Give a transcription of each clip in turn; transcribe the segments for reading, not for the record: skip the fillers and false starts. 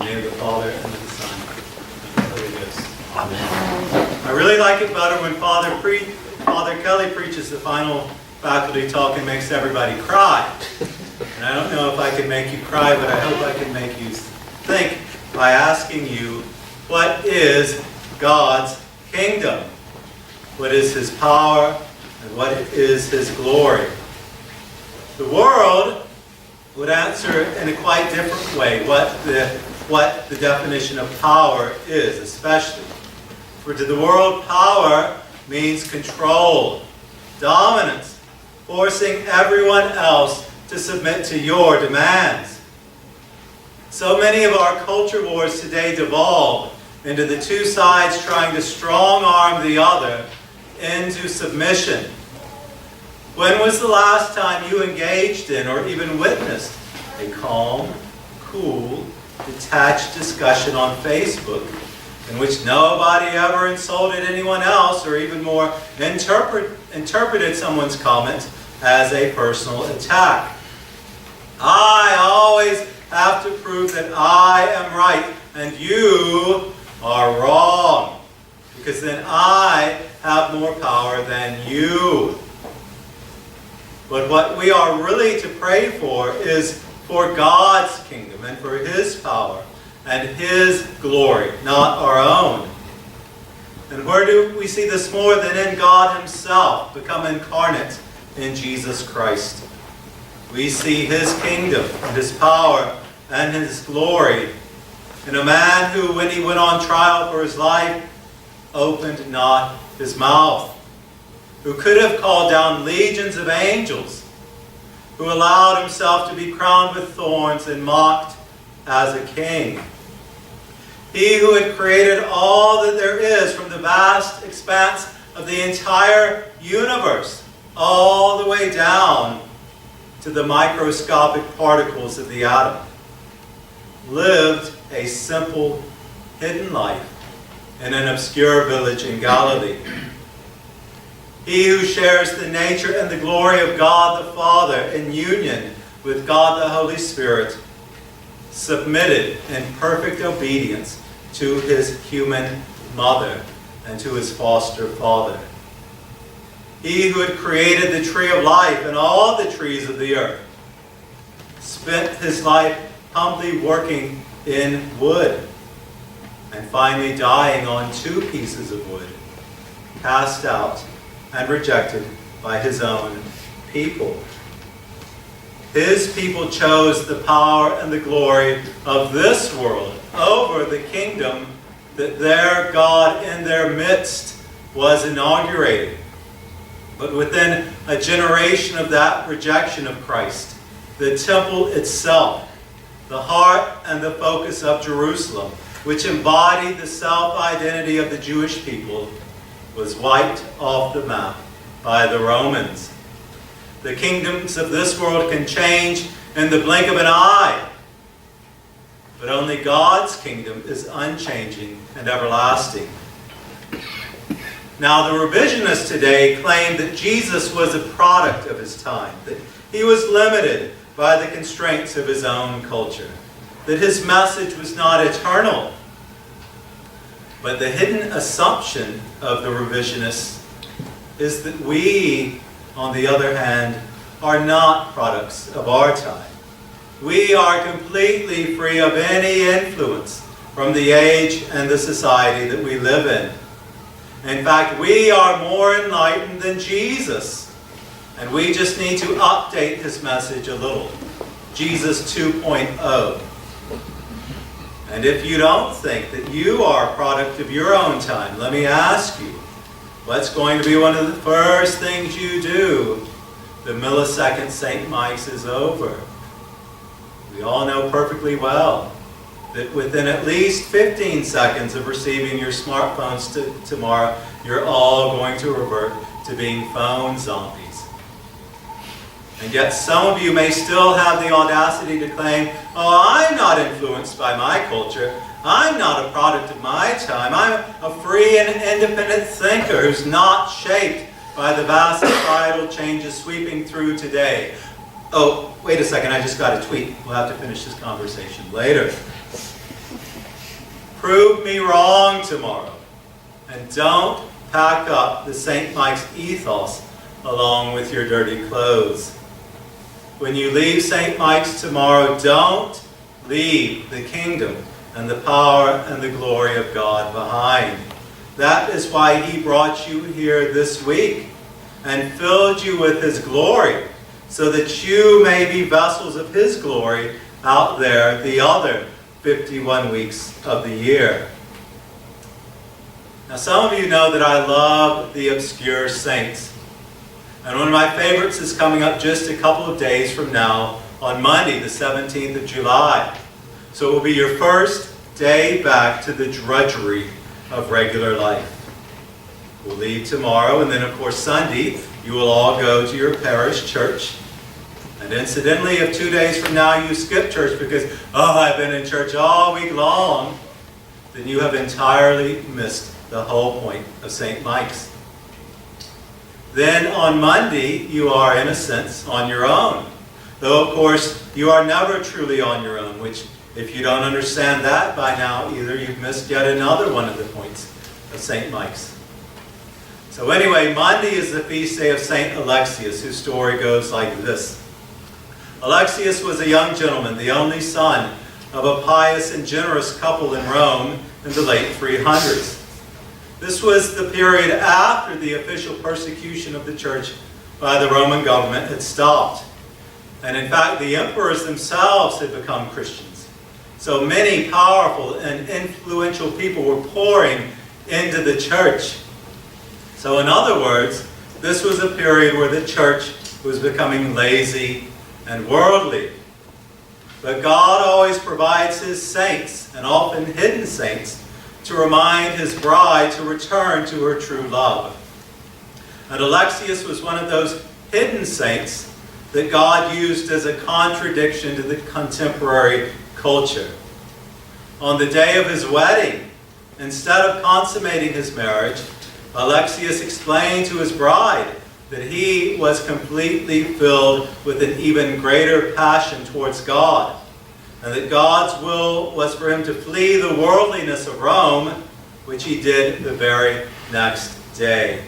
the name of the Father, and of the Son, and of the Holy Ghost. Amen. I really like it better when Father Kelly preaches the final faculty talk and makes everybody cry. And I don't know if I can make you cry, but I hope I can make you think by asking you, what is God's kingdom? What is His power? And what is His glory? The world would answer in a quite different way what the definition of power is, especially. For to the world, power means control, dominance, forcing everyone else to submit to your demands. So many of our culture wars today devolve into the two sides trying to strong-arm the other into submission. When was the last time you engaged in or even witnessed a calm, cool, detached discussion on Facebook in which nobody ever insulted anyone else or even more interpreted someone's comments as a personal attack? I always have to prove that I am right and you are wrong, because then I have more power than you. But what we are really to pray for is for God's kingdom and for His power and His glory, not our own. And where do we see this more than in God Himself become incarnate in Jesus Christ? We see His kingdom and His power and His glory in a man who, when he went on trial for his life, opened not his mouth, who could have called down legions of angels, who allowed himself to be crowned with thorns and mocked as a king. He who had created all that there is from the vast expanse of the entire universe, all the way down to the microscopic particles of the atom, lived a simple, hidden life in an obscure village in Galilee. He who shares the nature and the glory of God the Father in union with God the Holy Spirit, submitted in perfect obedience to His human mother and to His foster father. He who had created the tree of life and all the trees of the earth, spent His life humbly working in wood, and finally dying on 2 pieces of wood, cast out and rejected by His own people. His people chose the power and the glory of this world over the kingdom that their God in their midst was inaugurating. But within a generation of that rejection of Christ, the temple itself, the heart and the focus of Jerusalem, which embodied the self-identity of the Jewish people, was wiped off the map by the Romans. The kingdoms of this world can change in the blink of an eye, but only God's kingdom is unchanging and everlasting. Now, the revisionists today claim that Jesus was a product of his time, that he was limited by the constraints of his own culture, that his message was not eternal. But the hidden assumption of the revisionists is that we, on the other hand, are not products of our time. We are completely free of any influence from the age and the society that we live in. In fact, we are more enlightened than Jesus. And we just need to update his message a little. Jesus 2.0. And if you don't think that you are a product of your own time, let me ask you, what's going to be one of the first things you do the millisecond St. Mike's is over? We all know perfectly well that within at least 15 seconds of receiving your smartphones tomorrow, you're all going to revert to being phone zombies. And yet some of you may still have the audacity to claim, oh, I'm not influenced by my culture. I'm not a product of my time. I'm a free and independent thinker who's not shaped by the vast societal changes sweeping through today. Oh, wait a second, I just got a tweet. We'll have to finish this conversation later. Prove me wrong tomorrow. And don't pack up the St. Mike's ethos along with your dirty clothes. When you leave St. Mike's tomorrow, don't leave the kingdom and the power and the glory of God behind. That is why he brought you here this week and filled you with his glory, so that you may be vessels of his glory out there the other 51 weeks of the year. Now, some of you know that I love the obscure saints. And one of my favorites is coming up just a couple of days from now on Monday, the 17th of July. So it will be your first day back to the drudgery of regular life. We'll leave tomorrow, and then of course Sunday, you will all go to your parish church. And incidentally, if 2 days from now you skip church because, I've been in church all week long, then you have entirely missed the whole point of St. Mike's. Then on Monday, you are, in a sense, on your own. Though, of course, you are never truly on your own, which, if you don't understand that by now, either you've missed yet another one of the points of St. Mike's. So anyway, Monday is the feast day of St. Alexius, whose story goes like this. Alexius was a young gentleman, the only son of a pious and generous couple in Rome in the late 300s. This was the period after the official persecution of the church by the Roman government had stopped. And in fact, the emperors themselves had become Christians. So many powerful and influential people were pouring into the church. So in other words, this was a period where the church was becoming lazy and worldly. But God always provides his saints, and often hidden saints, to remind his bride to return to her true love. And Alexius was one of those hidden saints that God used as a contradiction to the contemporary culture. On the day of his wedding, instead of consummating his marriage, Alexius explained to his bride that he was completely filled with an even greater passion towards God, and that God's will was for him to flee the worldliness of Rome, which he did the very next day.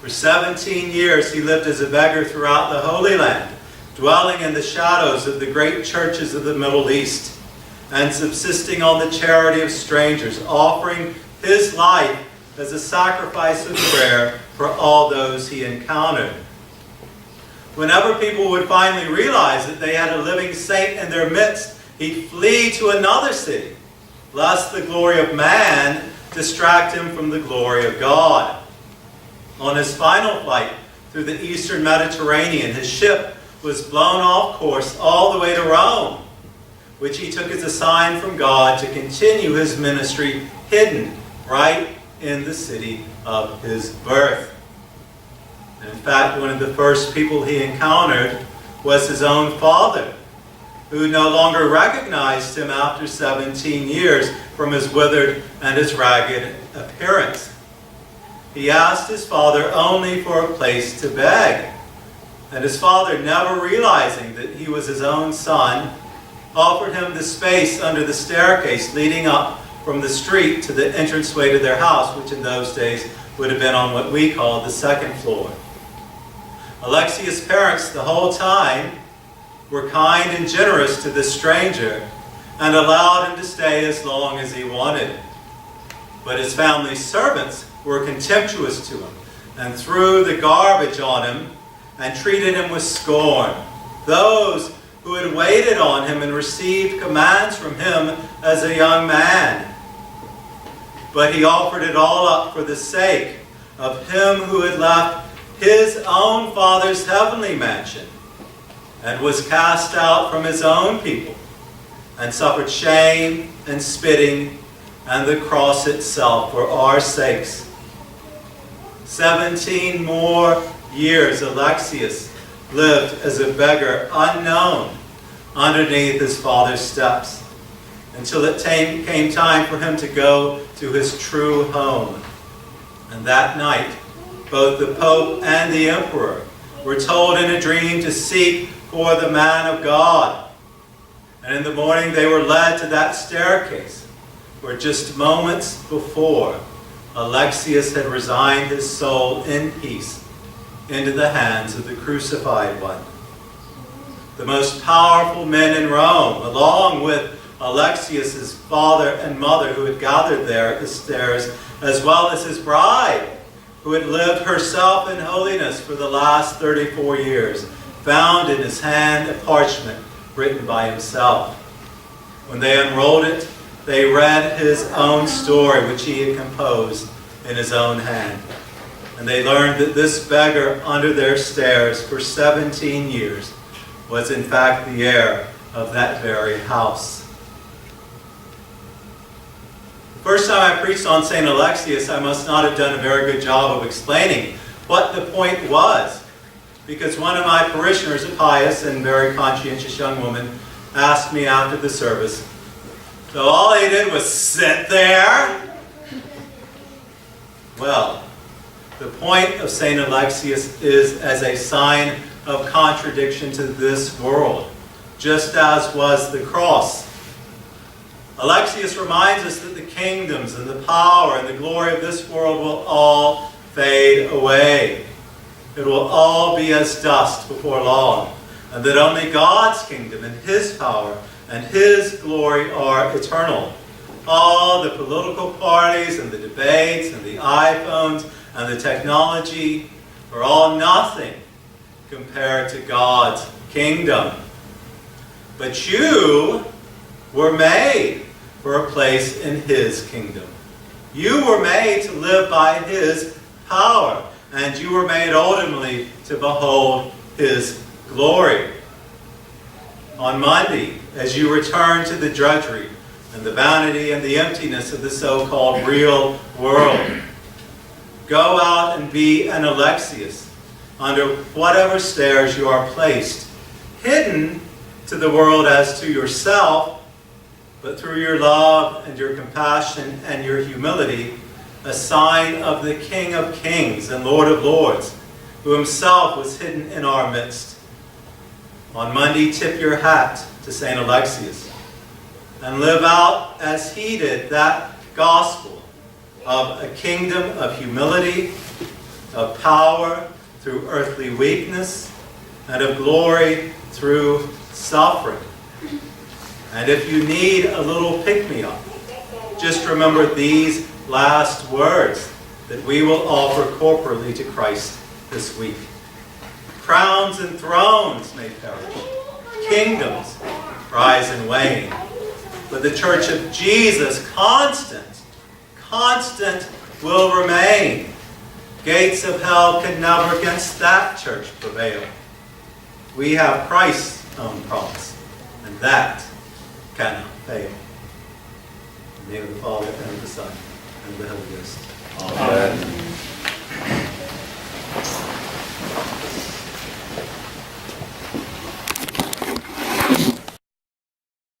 For 17 years he lived as a beggar throughout the Holy Land, dwelling in the shadows of the great churches of the Middle East, and subsisting on the charity of strangers, offering his life as a sacrifice of prayer for all those he encountered. Whenever people would finally realize that they had a living saint in their midst, he'd flee to another city, lest the glory of man distract him from the glory of God. On his final flight through the eastern Mediterranean, his ship was blown off course all the way to Rome, which he took as a sign from God to continue his ministry hidden right in the city of his birth. And in fact, one of the first people he encountered was his own father, who no longer recognized him after 17 years from his withered and his ragged appearance. He asked his father only for a place to beg, and his father, never realizing that he was his own son, offered him the space under the staircase leading up from the street to the entranceway to their house, which in those days would have been on what we call the second floor. Alexius' parents the whole time were kind and generous to this stranger and allowed him to stay as long as he wanted. But his family servants were contemptuous to him and threw the garbage on him and treated him with scorn. Those who had waited on him and received commands from him as a young man. But he offered it all up for the sake of him who had left his own father's heavenly mansion and was cast out from his own people and suffered shame and spitting and the cross itself for our sakes. 17 more years Alexius lived as a beggar, unknown, underneath his father's steps, until it came time for him to go to his true home. And that night, both the Pope and the Emperor were told in a dream to seek for the man of God. And in the morning they were led to that staircase, where just moments before, Alexius had resigned his soul in peace into the hands of the crucified one. The most powerful men in Rome, along with Alexius's father and mother who had gathered there at the stairs, as well as his bride, who had lived herself in holiness for the last 34 years, found in his hand a parchment written by himself. When they unrolled it, they read his own story, which he had composed in his own hand. And they learned that this beggar under their stairs for 17 years was in fact the heir of that very house. The first time I preached on St. Alexius, I must not have done a very good job of explaining what the point was, because one of my parishioners, a pious and very conscientious young woman, asked me after the service, so all he did was sit there? Well, the point of St. Alexius is as a sign of contradiction to this world, just as was the cross. Alexius reminds us that the kingdoms and the power and the glory of this world will all fade away. It will all be as dust before long, and that only God's kingdom and His power and His glory are eternal. All the political parties and the debates and the iPhones and the technology are all nothing compared to God's kingdom. But you were made for a place in His kingdom. You were made to live by His power, and you were made ultimately to behold His glory. On Monday, as you return to the drudgery and the vanity and the emptiness of the so-called real world, go out and be an Alexius under whatever stairs you are placed, hidden to the world as to yourself, but through your love and your compassion and your humility, a sign of the King of Kings and Lord of Lords, who Himself was hidden in our midst. On Monday, tip your hat to St. Alexius and live out as he did that gospel of a kingdom of humility, of power through earthly weakness, and of glory through suffering. And if you need a little pick-me-up, just remember these last words that we will offer corporately to Christ this week. Crowns and thrones may perish, kingdoms rise and wane, but the church of Jesus, constant will remain. Gates of hell can never against that church prevail. We have Christ's own promise, and that cannot fail. In the name of the Father, and of the Son, and of the Holy Ghost. Amen.